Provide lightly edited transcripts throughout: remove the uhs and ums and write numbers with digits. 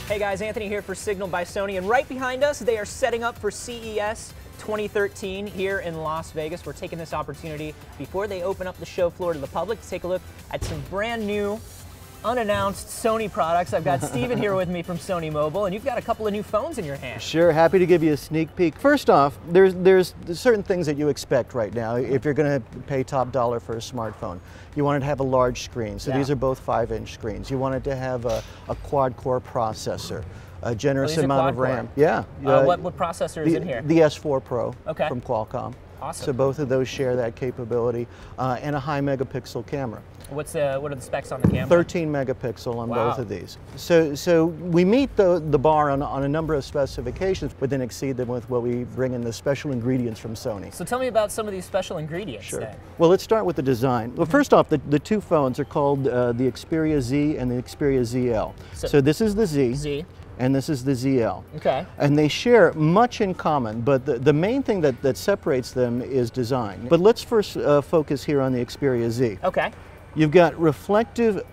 Hey guys, Anthony here for Signal by Sony, and right behind us, they are setting up for CES 2013 here in Las Vegas. We're taking this opportunity before they open up the show floor to the public to take a look at some brand new, unannounced Sony products. I've got Steven here with me from Sony Mobile, and you've got a couple of new phones in your hand. Sure, happy to give you a sneak peek. First off, there's certain things that you expect right now if you're going to pay top dollar for a smartphone. You want it to have a large screen, so these are both 5-inch screens. You want it to have a quad-core processor, a generous amount of RAM. Yeah. What processor is in here? The S4 Pro from from Qualcomm. Awesome. So both of those share that capability, and a high megapixel camera. What are the specs on the camera? 13 megapixel on both of these. So we meet the bar on a number of specifications, but then exceed them with what we bring in the special ingredients from Sony. So tell me about some of these special ingredients then. Well, let's start with the design. Well, first off, the two phones are called the Xperia Z and the Xperia ZL. So this is the Z. And this is the ZL. Okay. And they share much in common, but the main thing that separates them is design. But let's first focus here on the Xperia Z. Okay. You've got reflective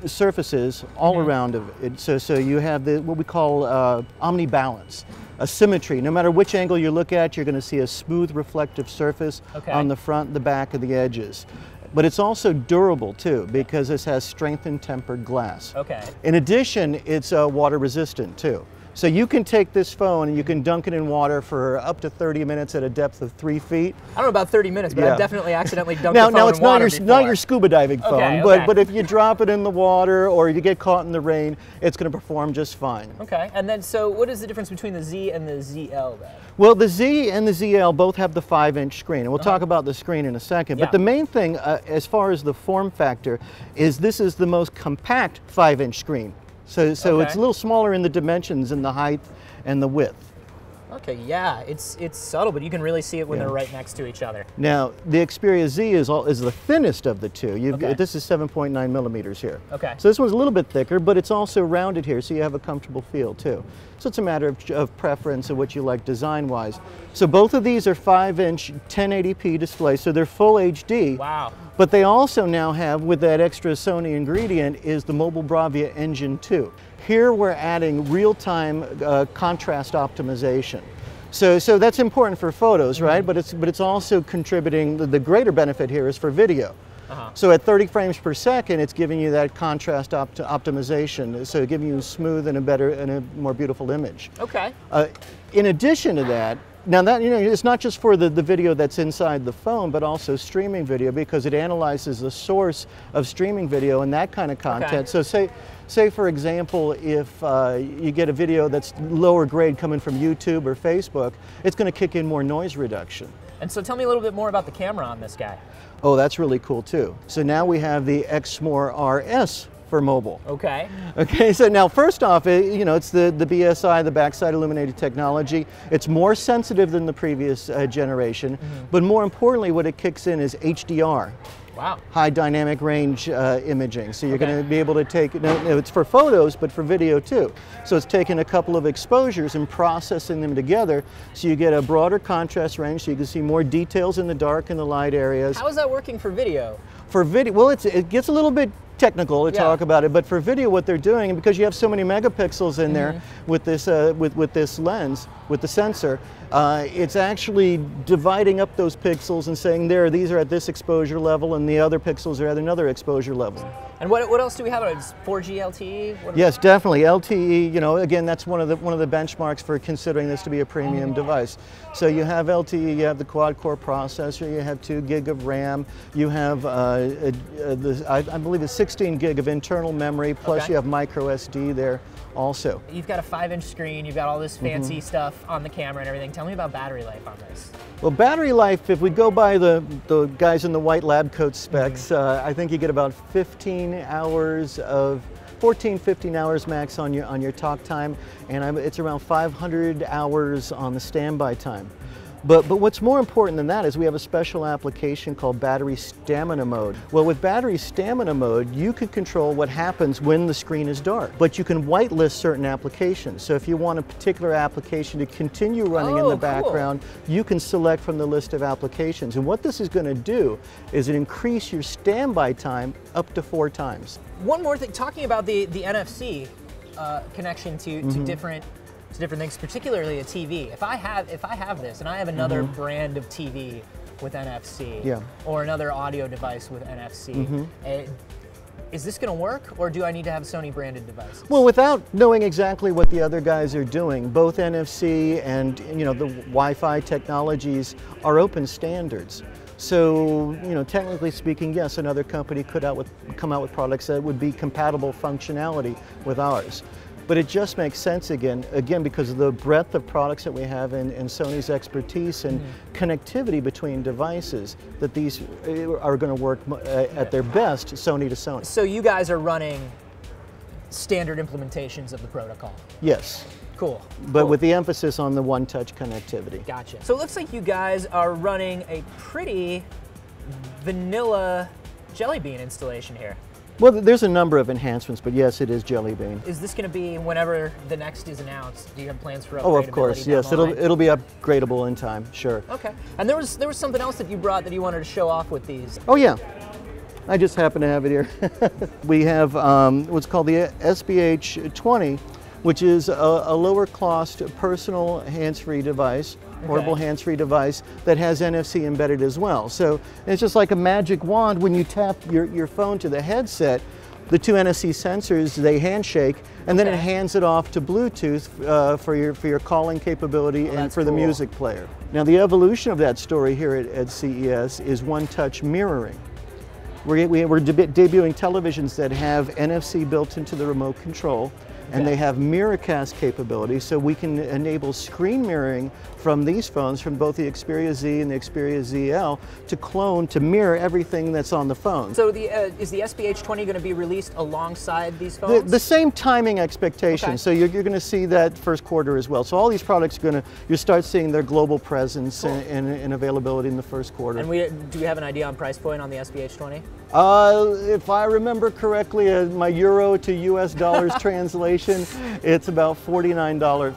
surfaces all around of it. So you have what we call omnibalance, a symmetry. No matter which angle you look at, you're going to see a smooth reflective surface on the front, the back, and the edges. But it's also durable too, because this has strengthened tempered glass. Okay. In addition, it's water resistant too. So you can take this phone and you can dunk it in water for up to 30 minutes at a depth of 3 feet. I don't know about 30 minutes, but I've definitely accidentally dunked the phone in water before. Now, it's not your scuba diving phone, but if you drop it in the water or you get caught in the rain, it's going to perform just fine. Okay, and then so what is the difference between the Z and the ZL then? Well, the Z and the ZL both have the 5-inch screen, and we'll talk about the screen in a second. But the main thing, as far as the form factor, is this is the most compact 5-inch screen. So it's a little smaller in the dimensions and the height and the width. Okay, yeah, it's subtle, but you can really see it when they're right next to each other. Now, the Xperia Z is the thinnest of the two. This is 7.9 millimeters here. Okay. So this one's a little bit thicker, but it's also rounded here, so you have a comfortable feel too. So it's a matter of preference of what you like design-wise. So both of these are 5-inch 1080p displays, so they're full HD. Wow. But they also now have, with that extra Sony ingredient, is the Mobile Bravia Engine 2. Here we're adding real-time contrast optimization. So that's important for photos, right? But it's also contributing, the greater benefit here is for video. So at 30 frames per second, it's giving you that contrast optimization, so giving you a smooth and a better and a more beautiful image. Okay. In addition to that, now that, it's not just for the video that's inside the phone, but also streaming video, because it analyzes the source of streaming video and that kind of content. So say for example, if you get a video that's lower grade coming from YouTube or Facebook, it's going to kick in more noise reduction. And so tell me a little bit more about the camera on this guy. Oh, that's really cool too. So now we have the Exmor RS for mobile. Okay. Okay, so now first off, it's the BSI, the backside illuminated technology. It's more sensitive than the previous generation, but more importantly, what it kicks in is HDR. Wow. High dynamic range imaging. So you're going to be able to take, it's for photos, but for video too. So it's taking a couple of exposures and processing them together, so you get a broader contrast range, so you can see more details in the dark and the light areas. How is that working for video? For video, well, it gets a little bit technical to talk about it, but for video, what they're doing, because you have so many megapixels in there with this with this lens, with the sensor, it's actually dividing up those pixels and saying these are at this exposure level and the other pixels are at another exposure level. And what else do we have? Is 4G LTE? Yes, definitely LTE. Again, that's one of the benchmarks for considering this to be a premium device. So you have LTE, you have the quad-core processor, you have 2 gig of RAM, you have I believe it's 16 gig of internal memory, plus you have micro SD there also. You've got a 5-inch screen, you've got all this fancy stuff on the camera and everything. Tell me about battery life on this. Well, battery life, if we go by the guys in the white lab coat specs, I think you get about 15 hours of 15 hours max on your talk time, and it's around 500 hours on the standby time. But what's more important than that is we have a special application called battery stamina mode. Well, with battery stamina mode, you can control what happens when the screen is dark, but you can whitelist certain applications. So if you want a particular application to continue running in the background, you can select from the list of applications. And what this is going to do is increase your standby time up to 4 times. One more thing, talking about the NFC, connection to different things, particularly a TV. If I have this and I have another brand of TV with NFC, or another audio device with NFC, is this going to work, or do I need to have Sony branded devices? Well, without knowing exactly what the other guys are doing, both NFC and the Wi-Fi technologies are open standards. So, technically speaking, yes, another company could come out with products that would be compatible functionality with ours. But it just makes sense again because of the breadth of products that we have and Sony's expertise and connectivity between devices, that these are going to work at their best, Sony to Sony. So you guys are running standard implementations of the protocol? Yes. Cool. But with the emphasis on the one-touch connectivity. Gotcha. So it looks like you guys are running a pretty vanilla Jelly Bean installation here. Well, there's a number of enhancements, but yes, it is Jelly Bean. Is this going to be whenever the next is announced? Do you have plans for upgradability? Oh, of course, yes. It'll be upgradable in time, sure. Okay. And there was something else that you brought that you wanted to show off with these. Oh yeah, I just happen to have it here. We have what's called the SBH20, which is a lower cost personal hands-free device. Portable hands-free device that has NFC embedded as well. So it's just like a magic wand. When you tap your phone to the headset, the two NFC sensors, they handshake, and then it hands it off to Bluetooth for your calling capability and for the music player. Now the evolution of that story here at CES is one-touch mirroring. We're debuting televisions that have NFC built into the remote control, and they have mirrorcast capability, so we can enable screen mirroring from these phones, from both the Xperia Z and the Xperia ZL, to mirror everything that's on the phone. So is the SBH20 going to be released alongside these phones? The same timing expectation, so you're going to see that first quarter as well. So all these products you start seeing their global presence and availability in the first quarter. And do we have an idea on price point on the SBH20? If I remember correctly, my euro to US dollars translation, it's about $49 US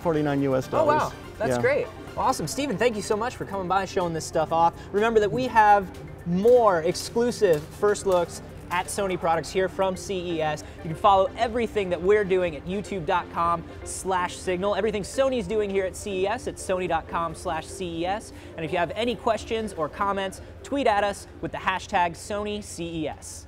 dollars. Oh wow, that's great. Awesome. Stephen, thank you so much for coming by and showing this stuff off. Remember that we have more exclusive first looks at Sony products here from CES. You can follow everything that we're doing at youtube.com/signal. Everything Sony's doing here at CES at sony.com/CES. And if you have any questions or comments, tweet at us with the hashtag SonyCES.